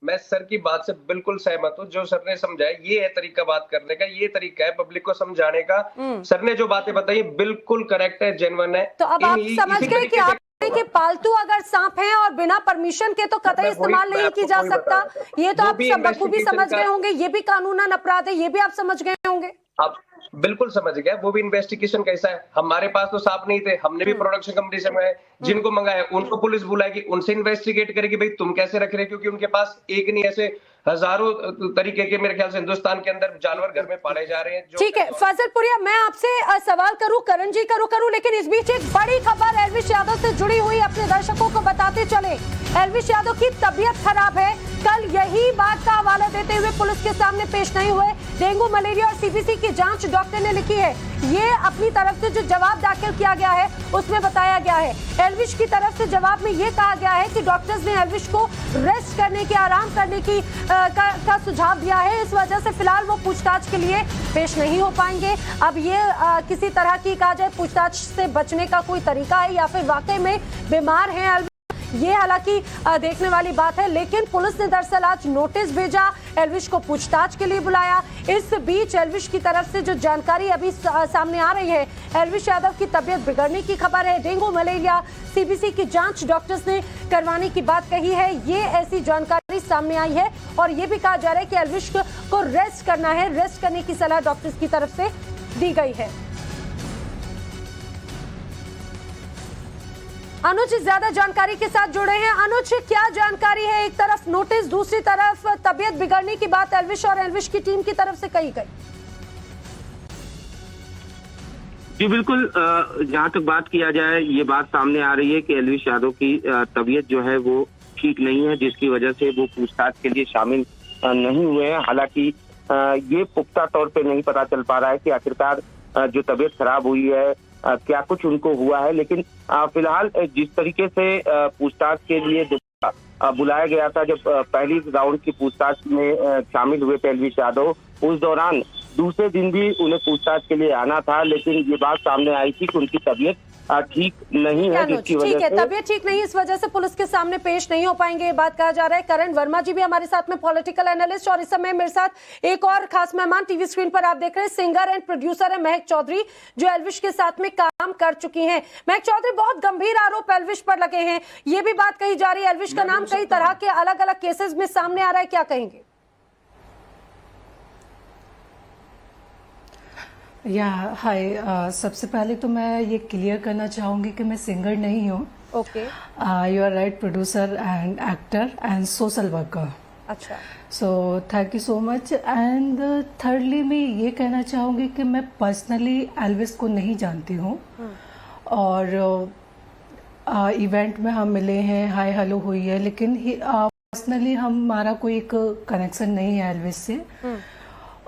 मैं सर की बात से बिल्कुल सहमत हूँ। जो सर ने समझाया, ये है तरीका बात करने का, ये तरीका है पब्लिक को समझाने का। सर ने जो बातें बताई बिल्कुल करेक्ट है, जेन्युइन है। तो अब आप समझ गए कि आपने देखिए पालतू अगर सांप है और बिना परमिशन के तो कतई इस्तेमाल नहीं की जा सकता, ये तो आप सब बखूबी समझ गए होंगे, ये भी कानूनन अपराध है, ये भी आप समझ गए होंगे। आप बिल्कुल समझ गए, वो भी इन्वेस्टिगेशन कैसा है। हमारे पास तो सांप नहीं थे, हमने भी प्रोडक्शन कंपनी से मंगाए, जिनको मंगाया उनको पुलिस बुलाएगी, उनसे इन्वेस्टिगेट करेगी भाई तुम कैसे रख रहे, क्योंकि उनके पास एक नहीं ऐसे हजारों तरीके के मेरे ख्याल से हिंदुस्तान के अंदर जानवर घर में पाले जा रहे हैं। ठीक है फजलपुरिया, मैं आपसे सवाल करूं, करण जी करूं, लेकिन इस बीच एक बड़ी खबर एल्विश यादव से जुड़ी हुई अपने दर्शकों को बताते चले। एल्विश यादव की तबीयत खराब है, कल यही बात का हवाला देते हुए पुलिस के सामने पेश नहीं हुए। डेंगू मलेरिया और सीबीसी की जांच डॉक्टर ने लिखी है, ये अपनी तरफ से जो जवाब दाखिल किया गया है उसमें बताया गया है। एल्विश की तरफ से जवाब में ये कहा गया है कि डॉक्टर्स ने एल्विश को रेस्ट करने की, आराम करने की का सुझाव दिया है, इस वजह से फिलहाल वो पूछताछ के लिए पेश नहीं हो पाएंगे। अब ये किसी तरह की कहा जाए पूछताछ से बचने का कोई तरीका है या फिर वाकई में बीमार है एल्विश, ये हालांकि देखने वाली बात है। लेकिन पुलिस ने दरअसल आज नोटिस भेजा, एल्विश को पूछताछ के लिए बुलाया। इस बीच एल्विश की तरफ से जो जानकारी अभी सामने आ रही है, एल्विश यादव की तबीयत बिगड़ने की खबर है, डेंगू मलेरिया सीबीसी की जांच डॉक्टर्स ने करवाने की बात कही है, ये ऐसी जानकारी सामने आई है। और ये भी कहा जा रहा है कि एल्विश को रेस्ट करना है, रेस्ट करने की सलाह डॉक्टर्स की तरफ से दी गई है। अनुज ज्यादा जानकारी के साथ जुड़े हैं। अनुज, क्या जानकारी है? एक तरफ नोटिस, दूसरी तरफ तबीयत बिगड़ने की बात एल्विश और एल्विश की टीम की तरफ से कही गई। जी बिल्कुल, जहाँ तक बात किया जाए ये बात सामने आ रही है कि एल्विश यादव की तबीयत जो है वो ठीक नहीं है, जिसकी वजह से वो पूछताछ के लिए शामिल नहीं हुए हैं। हालांकि ये पुख्ता तौर पे नहीं पता चल पा रहा है कि आखिरकार जो तबीयत खराब हुई है क्या कुछ उनको हुआ है, लेकिन फिलहाल जिस तरीके से पूछताछ के लिए बुलाया गया था, जब पहली राउंड की पूछताछ में शामिल हुए थे एल्विश यादव, उस दौरान दूसरे दिन भी उन्हें पूछताछ के लिए आना था, लेकिन ये बात सामने आई थी कि उनकी तबीयत ठीक नहीं है, जिसकी वजह से तबीयत ठीक नहीं, इस वजह से पुलिस के सामने पेश नहीं हो पाएंगे, ये बात कहा जा रहा है। करण वर्मा जी भी हमारे साथ में पॉलिटिकल एनालिस्ट, और इस समय मेरे साथ एक और खास मेहमान टीवी स्क्रीन पर आप देख रहे हैं, सिंगर एंड प्रोड्यूसर है महक चौधरी, जो एल्विश के साथ में काम कर चुकी हैं। महक चौधरी, बहुत गंभीर आरोप एल्विश पर लगे हैं, ये भी बात कही जा रही है एल्विश का नाम कई तरह के अलग अलग केसेस में सामने आ रहा है, क्या कहेंगे? या हाय, सबसे पहले तो मैं ये क्लियर करना चाहूँगी कि मैं सिंगर नहीं हूँ। Okay, you are right, producer and actor and social worker. अच्छा, so thank you so much. And thirdly मैं ये कहना चाहूँगी कि मैं पर्सनली एल्विस को नहीं जानती हूँ, और इवेंट में हम मिले हैं, हाय हेलो हुई है, लेकिन पर्सनली हमारा कोई एक कनेक्शन नहीं है एल्विस से।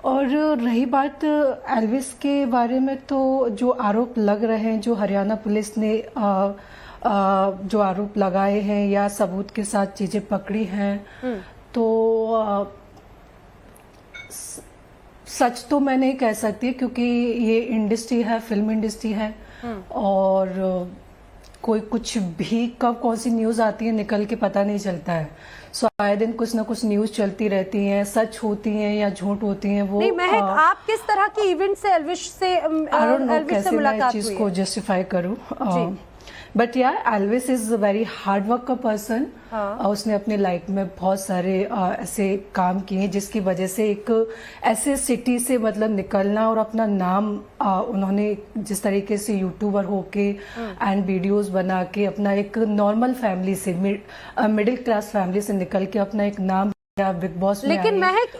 और रही बात एल्विस के बारे में, तो जो आरोप लग रहे हैं, जो हरियाणा पुलिस ने जो आरोप लगाए हैं या सबूत के साथ चीज़ें पकड़ी हैं, तो सच तो मैं नहीं कह सकती, क्योंकि ये इंडस्ट्री है, फिल्म इंडस्ट्री है, और कोई कुछ भी कब कौन सी न्यूज़ आती है निकल के पता नहीं चलता है। सो आए दिन कुछ ना कुछ न्यूज़ चलती रहती हैं, सच होती हैं या झूठ होती हैं। वो नहीं महक, आप किस तरह की इवेंट से एल्विश से मुलाकात हुई? चीज को जस्टिफाई करूं, बट यार Elvis is very hard work का पर्सन। उसने अपने लाइफ में बहुत सारे ऐसे काम किए जिसकी वजह से एक ऐसे सिटी से मतलब निकलना और अपना नाम उन्होंने जिस तरीके से यूट्यूबर होके एंड वीडियोस बना के अपना एक नॉर्मल फैमिली से, मिडिल क्लास फैमिली से निकल के अपना एक नाम बिग बॉस में। लेकिन महक,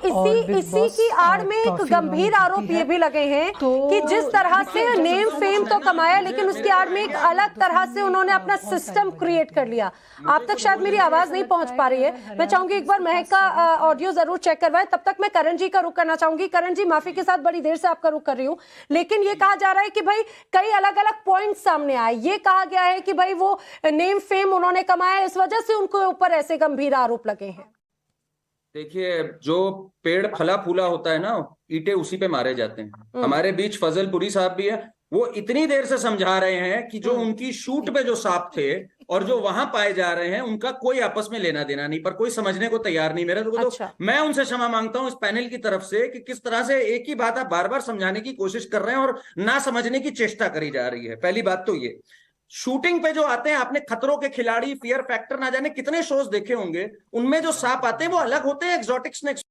इसी की आड़ में एक गंभीर आरोप ये भी लगे हैं कि जिस तरह से नेम फेम तो कमाया, लेकिन उसकी आड़ में एक अलग तरह से उन्होंने अपना सिस्टम क्रिएट कर लिया। आप तक शायद मेरी आवाज नहीं पहुंच पा रही है, मैं चाहूंगी एक बार महक का ऑडियो जरूर चेक करवाएं। तब तक मैं करण जी का रुख करना चाहूंगी। करण जी, माफी के साथ बड़ी देर से आपका रुख कर रही हूँ, लेकिन ये कहा जा रहा है कि भाई कई अलग अलग पॉइंट सामने आए। ये कहा गया है कि भाई वो नेम फेम उन्होंने कमाया, इस वजह से उनके ऊपर ऐसे गंभीर आरोप लगे हैं। देखिए, जो पेड़ फला फूला होता है ना, ईंटें उसी पे मारे जाते हैं। हमारे बीच फजलपुरी साहब भी है, वो इतनी देर से समझा रहे हैं कि जो उनकी शूट पे जो सांप थे और जो वहां पाए जा रहे हैं, उनका कोई आपस में लेना देना नहीं, पर कोई समझने को तैयार नहीं। मेरा तो मैं उनसे क्षमा मांगता हूं इस पैनल की तरफ से कि किस तरह से एक ही बात आप बार बार समझाने की कोशिश कर रहे हैं और ना समझने की चेष्टा करी जा रही है। पहली बात तो ये। शूटिंग पे जो आते हैं, आपने खतरों के खिलाड़ी, फियर फैक्टर, ना जाने कितने शोज देखे होंगे, उनमें जो सांप आते हैं वो अलग होते हैं एक्सोटिक स्नेक्स।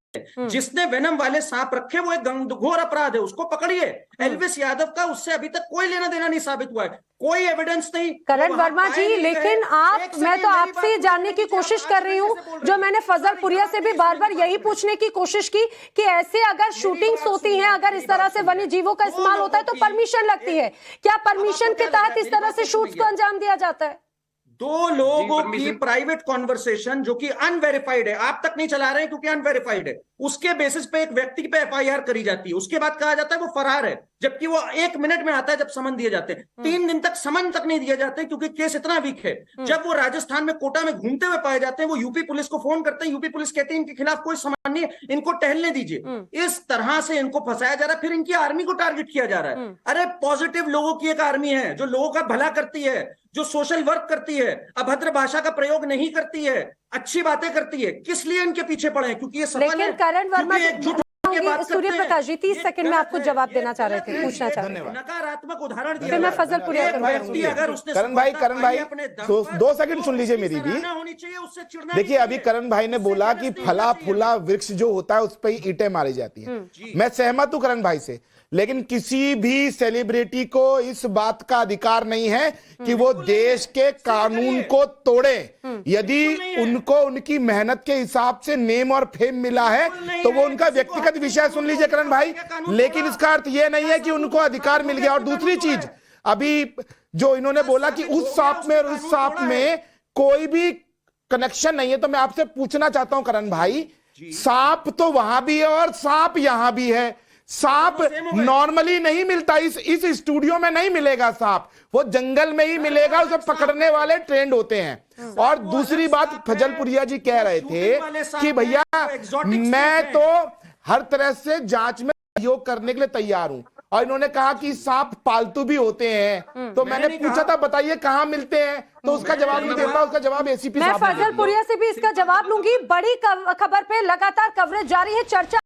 जिसने वेनम वाले सांप रखे वो एक घोर अपराध है, उसको पकड़िए। एल्विस यादव का उससे अभी तक कोई लेना देना नहीं साबित हुआ है, कोई एविडेंस नहीं। करण वर्मा जी, लेकिन आप, मैं तो आपसे जानने की कोशिश कर रही हूँ, जो मैंने फजल पुरिया से भी बार बार यही पूछने की कोशिश की कि ऐसे अगर शूटिंग्स होती हैं, अगर इस तरह से वन्य जीवों का इस्तेमाल होता है तो परमिशन लगती है क्या? परमिशन के तहत इस तरह से शूट्स को अंजाम दिया जाता है? दो लोगों की प्राइवेट कॉन्वर्सेशन जो कि अनवेरिफाइड है, आप तक नहीं चला रहे हैं क्योंकि अनवेरिफाइड है, उसके बेसिस पे एक व्यक्ति पे एफआईआर करी जाती है, उसके बाद कहा जाता है वो फरार है, जबकि वो 1 मिनट में आता है जब समन दिए जाते हैं। 3 दिन तक समन तक नहीं दिए जाते क्योंकि केस इतना वीक है। जब वो राजस्थान में कोटा में घूमते हुए पाए जाते हैं, वो यूपी पुलिस को फोन करते हैं, यूपी पुलिस कहती है इनके खिलाफ कोई समन नहीं है, इनको टहलने दीजिए। इस तरह से इनको फंसाया जा रहा है, फिर इनकी आर्मी को टारगेट किया जा रहा है। अरे पॉजिटिव लोगों की एक आर्मी है जो लोगों का भला करती है, जो सोशल वर्क करती है, अभद्र भाषा का प्रयोग नहीं करती है, अच्छी बातें करती है। किस लिए इनके पीछे पड़े हैं? क्योंकि ये सफल है। लेकिन करण वर्मा, सूर्य प्रकाश जी 30 सेकंड में आपको जवाब देना चाह रहे थे, पूछना चाह रहे थे। नकारात्मक उदाहरण दिया। फिर मैं फजल पुरिया करण भाई 2 सेकंड सुन लीजिए मेरी भी। देखिए, अभी करण भाई ने बोला कि फला फूला वृक्ष जो होता है उस पर ईंटें मारी जाती हैं। मैं सहमत हूं करण भाई से, लेकिन किसी भी सेलिब्रिटी को इस बात का अधिकार नहीं है कि वो देश के कानून को तोड़े। यदि उनको उनकी मेहनत के हिसाब से नेम और फेम मिला है तो वो उनका व्यक्तिगत विषय सुन लीजिए करण भाई, लेकिन इसका अर्थ ये नहीं है कि उनको अधिकार मिल गया। और दूसरी चीज, अभी जो इन्होंने बोला कि उस सांप में और उस सांप में कोई भी कनेक्शन नहीं है, तो मैं आपसे पूछना चाहता हूं करण भाई, सांप तो वहां भी है और सांप यहां भी है। सांप नॉर्मली नहीं मिलता, इस स्टूडियो में नहीं मिलेगा सांप, वो जंगल में ही मिलेगा, उसे पकड़ने वाले ट्रेंड होते हैं। और दूसरी बात, फजल पुरिया जी कह रहे थे कि भैया मैं तो हर तरह से जांच में सहयोग करने के लिए तैयार हूं, और इन्होंने कहा कि सांप पालतू भी होते हैं। तो मैंने पूछा था बताइए कहां मिलते हैं, तो उसका जवाब नहीं दे पाया, उसका जवाब एसीपी साहब। मैं फजल पुरिया से भी इसका जवाब लूंगी। बड़ी खबर पे लगातार कवरेज जारी है, चर्चा